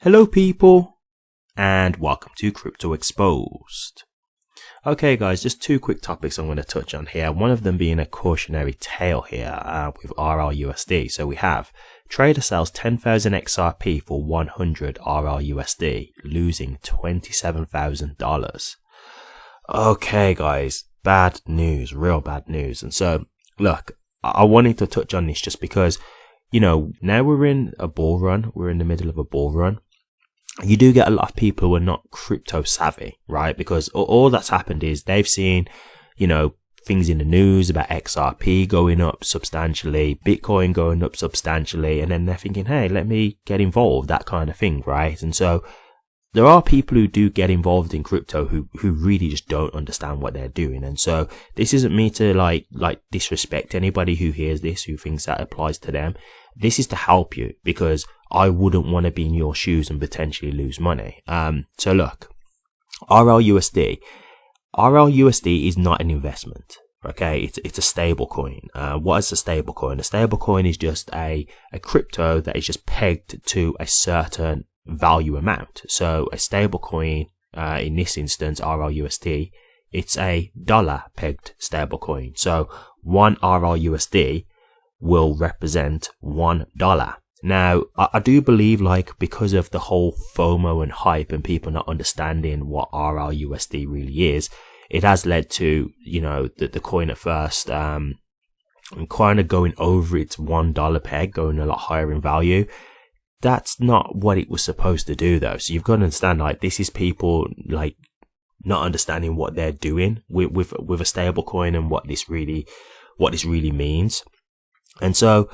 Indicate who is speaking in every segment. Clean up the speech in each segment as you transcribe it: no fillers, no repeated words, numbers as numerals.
Speaker 1: Hello people, and welcome to Crypto Exposed. Okay guys, just two quick topics I'm going to touch on here. One of them being a cautionary tale here with RLUSD. So we have trader sells 10,000 XRP for 100 RLUSD, losing $27,000. Okay guys, bad news, real bad news. And so look, I wanted to touch on this just because, you know, now we're in a bull run. We're in the middle of a bull run. You do get a lot of people who are not crypto savvy, right? Because all that's happened is they've seen, you know, things in the news about XRP going up substantially, Bitcoin going up substantially, and then they're thinking, hey, let me get involved, that kind of thing, right? And so there are people who do get involved in crypto who really just don't understand what they're doing. And so this isn't me to like disrespect anybody who hears this, who thinks that applies to them. This is to help you, because I wouldn't want to be in your shoes and potentially lose money. So look, RLUSD is not an investment. Okay, it's a stable coin. What is a stable coin? A stable coin is just a crypto that is just pegged to a certain value amount. So a stable coin, in this instance RLUSD, it's a dollar pegged stable coin. So one RLUSD will represent $1. Now, I do believe, like, because of the whole FOMO and hype and people not understanding what RLUSD really is, it has led to, you know, the coin at first kind of going over its $1 peg, going a lot higher in value. That's not what it was supposed to do, though. So you've got to understand, like, this is people like not understanding what they're doing with a stable coin and what this really means. And so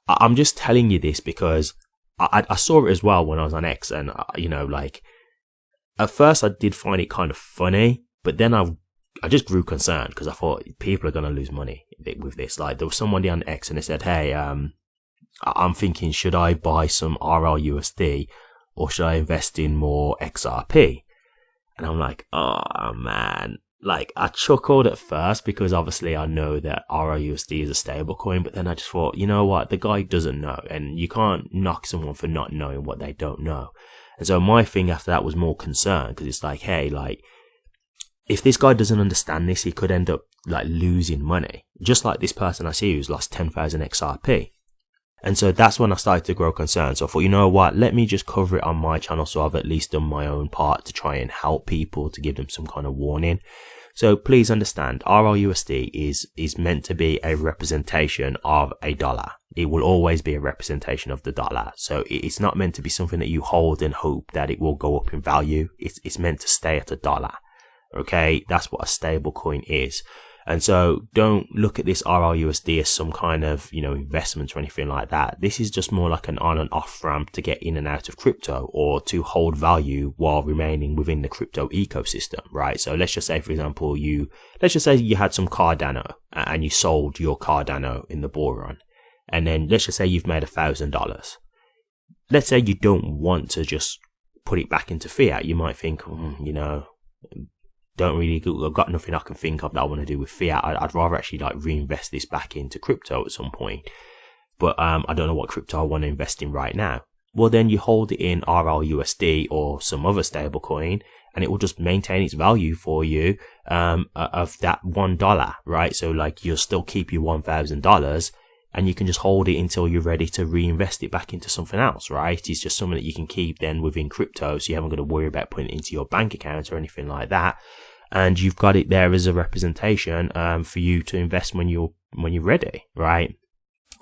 Speaker 1: I'm just telling you this because I saw it as well when I was on X, and you know, like, at first I did find it kind of funny, but then I just grew concerned because I thought people are going to lose money with this. Like, there was somebody on X and they said, hey, I'm thinking, should I buy some RLUSD or should I invest in more XRP? And I'm like, oh man. Like, I chuckled at first because obviously I know that RLUSD is a stable coin, but then I just thought, you know what, the guy doesn't know, and you can't knock someone for not knowing what they don't know. And so my thing after that was more concern, because it's like, hey, like, if this guy doesn't understand this, he could end up like losing money, just like this person I see who's lost 10,000 XRP. And so that's when I started to grow concerned. So I thought, you know what, let me just cover it on my channel so I've at least done my own part to try and help people, to give them some kind of warning. So please understand, RLUSD is meant to be a representation of a dollar. It will always be a representation of the dollar. So it's not meant to be something that you hold and hope that it will go up in value. It's meant to stay at a dollar. Okay, that's what a stable coin is. And so don't look at this RLUSD as some kind of, you know, investment or anything like that. This is just more like an on and off ramp to get in and out of crypto, or to hold value while remaining within the crypto ecosystem, right? So let's just say, for example, let's just say you had some Cardano and you sold your Cardano in the bull run. And then let's just say you've made $1,000. Let's say you don't want to just put it back into fiat. You might think, you know, I've got nothing I can think of that I want to do with fiat. I'd rather actually like reinvest this back into crypto at some point. But I don't know what crypto I want to invest in right now. Well, then you hold it in RLUSD or some other stable coin, and it will just maintain its value for you of that $1, right? So like, you'll still keep your $1,000, and you can just hold it until you're ready to reinvest it back into something else, right? It's just something that you can keep then within crypto, so you haven't got to worry about putting it into your bank account or anything like that. And you've got it there as a representation for you to invest when you're ready, right?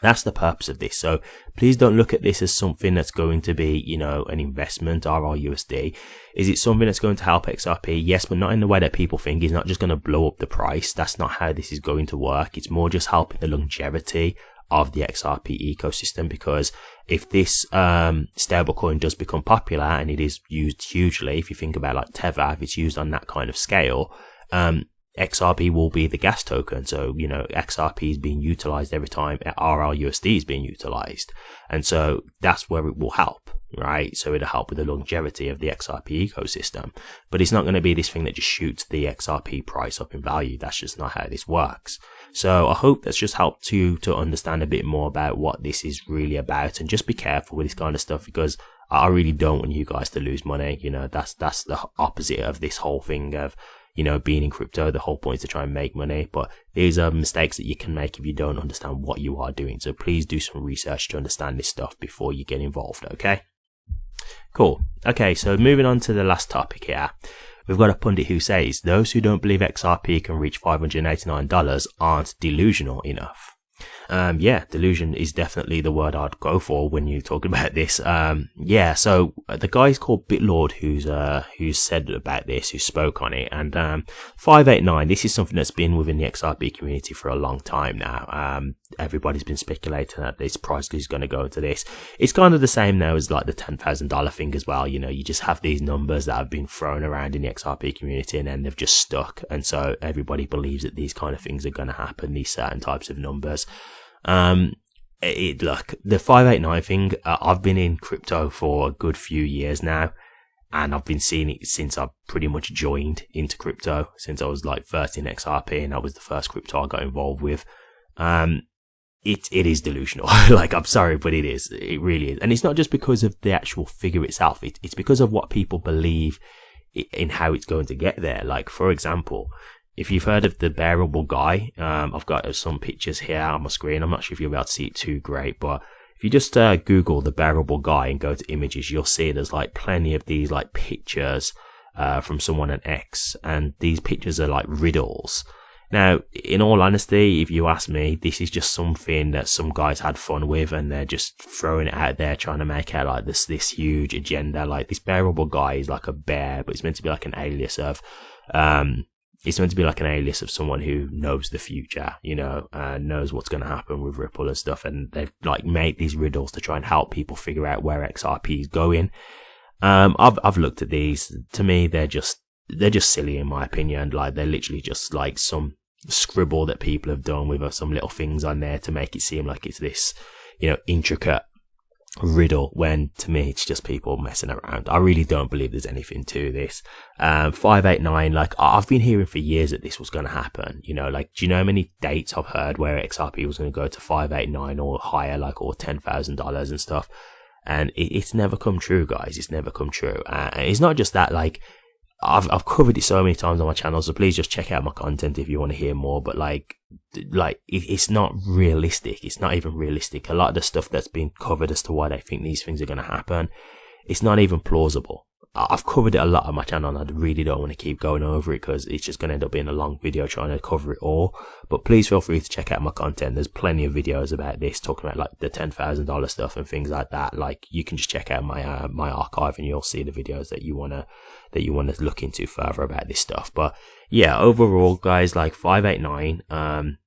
Speaker 1: That's the purpose of this. So please don't look at this as something that's going to be, you know, an investment, RLUSD. Is it something that's going to help XRP? Yes, but not in the way that people think. It's not just going to blow up the price. That's not how this is going to work. It's more just helping the longevity of the XRP ecosystem, because if this stablecoin does become popular, and it is used hugely, if you think about like Tether, if it's used on that kind of scale, XRP will be the gas token. So, you know, XRP is being utilized every time RLUSD is being utilized. And so that's where it will help, right? So it'll help with the longevity of the XRP ecosystem. But it's not going to be this thing that just shoots the XRP price up in value. That's just not how this works. So I hope that's just helped you to understand a bit more about what this is really about, and just be careful with this kind of stuff, because I really don't want you guys to lose money. You know, that's the opposite of this whole thing of, you know, being in crypto. The whole point is to try and make money, but these are mistakes that you can make if you don't understand what you are doing. So please do some research to understand this stuff before you get involved, okay? Cool. Okay, so moving on to the last topic here. We've got a pundit who says, those who don't believe XRP can reach $589 aren't delusional enough. Yeah, delusion is definitely the word I'd go for when you talk about this. Yeah, so the guy's called Bitlord who's said about this, who spoke on it, and 589, this is something that's been within the XRP community for a long time now. Everybody's been speculating that this price is going to go into this. It's kind of the same now as like the $10,000 thing as well. You know, you just have these numbers that have been thrown around in the XRP community and then they've just stuck, and so everybody believes that these kind of things are going to happen, these certain types of numbers. Look, the 589 thing, I've been in crypto for a good few years now, and I've been seeing it since I pretty much joined into crypto, since I was like 13 XRP, and that was the first crypto I got involved with. It is delusional. Like, I'm sorry, but it is. It really is. And it's not just because of the actual figure itself. It's because of what people believe in how it's going to get there. Like, for example, if you've heard of the bearable guy, I've got some pictures here on my screen. I'm not sure if you'll be able to see it too great, but if you just Google the bearable guy and go to images, you'll see there's like plenty of these like pictures from someone on X, and these pictures are like riddles. Now, in all honesty, if you ask me, this is just something that some guys had fun with, and they're just throwing it out there trying to make out like this huge agenda. Like, this bearable guy is like a bear, but it's meant to be like an alias of someone who knows the future, you know, knows what's going to happen with Ripple and stuff. And they've like made these riddles to try and help people figure out where XRP is going. I've looked at these. To me, they're just silly in my opinion. Like, they're literally just like some scribble that people have done with some little things on there to make it seem like it's this, you know, intricate riddle, when to me it's just people messing around. I really don't believe there's anything to this. 589, like, I've been hearing for years that this was going to happen. You know, like, do you know how many dates I've heard where XRP was going to go to 589 or higher, like, or $10,000 and stuff? And it's never come true, guys. It's never come true. And it's not just that, like, I've covered it so many times on my channel, so please just check out my content if you want to hear more. But it's not realistic. It's not even realistic. A lot of the stuff that's been covered as to why they think these things are going to happen, it's not even plausible. I've covered it a lot on my channel, and I really don't want to keep going over it because it's just going to end up being a long video trying to cover it all. But please feel free to check out my content. There's plenty of videos about this, talking about like the $10,000 stuff and things like that. Like, you can just check out my my archive and you'll see the videos that you want to look into further about this stuff. But yeah, overall, guys, like 589,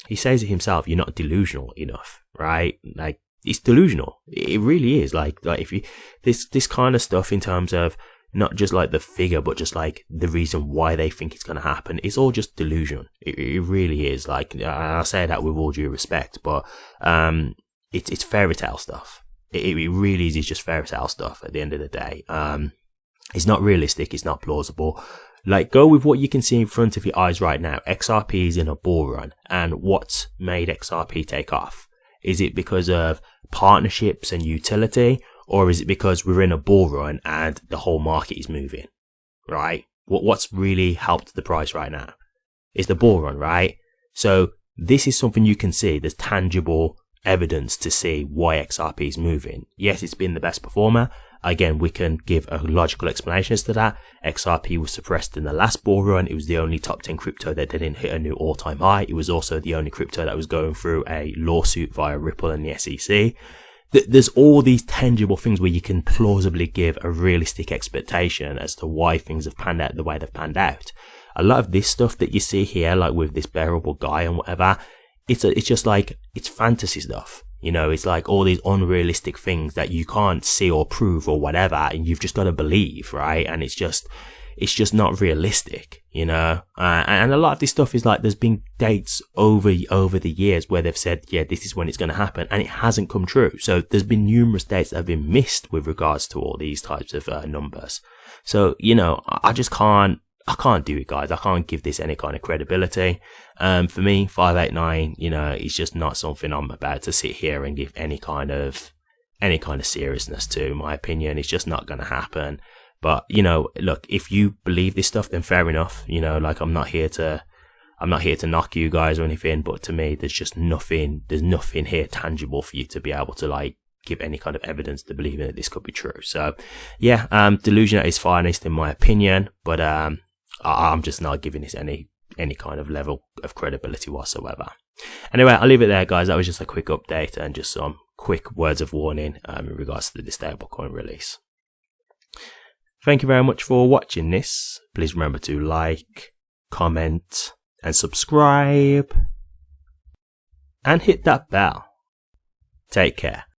Speaker 1: he says it himself, you're not delusional enough, right? Like, it's delusional. It really is. Like if you this kind of stuff, in terms of not just like the figure, but just like the reason why they think it's going to happen, it's all just delusion. It really is. Like, I say that with all due respect, but it's fairy tale stuff. It really is. It's just fairy tale stuff at the end of the day. It's not realistic. It's not plausible. Like, go with what you can see in front of your eyes right now. XRP is in a bull run, and what's made XRP take off? Is it because of partnerships and utility, or is it because we're in a bull run and the whole market is moving, right? What's really helped the price right now? It's the bull run, right? So this is something you can see. There's tangible evidence to see why XRP is moving. Yes, it's been the best performer. Again, we can give a logical explanation as to that. XRP was suppressed in the last bull run. It was the only top 10 crypto that didn't hit a new all-time high. It was also the only crypto that was going through a lawsuit via Ripple and the SEC. There's all these tangible things where you can plausibly give a realistic expectation as to why things have panned out the way they've panned out. A lot of this stuff that you see here, like with this bearable guy and whatever, it's just like, it's fantasy stuff. You know, it's like all these unrealistic things that you can't see or prove or whatever, and you've just got to believe, right? And it's just not realistic, you know? And a lot of this stuff is like, there's been dates over the years where they've said, yeah, this is when it's going to happen, and it hasn't come true. So there's been numerous dates that have been missed with regards to all these types of numbers. So, you know, I can't do it, guys. I can't give this any kind of credibility. For me, 589, you know, it's just not something I'm about to sit here and give any kind of any kind of seriousness to, in my opinion. It's just not going to happen. But, you know, look, if you believe this stuff, then fair enough. You know, like, I'm not here to knock you guys or anything, but to me, there's nothing here tangible for you to be able to, like, give any kind of evidence to believe that this could be true. So, yeah, delusion at its finest, in my opinion, but I'm just not giving this any kind of level of credibility whatsoever. Anyway, I'll leave it there, guys. That was just a quick update and just some quick words of warning in regards to the stablecoin release. Thank you very much for watching this. Please remember to like, comment, and subscribe, and hit that bell. Take care.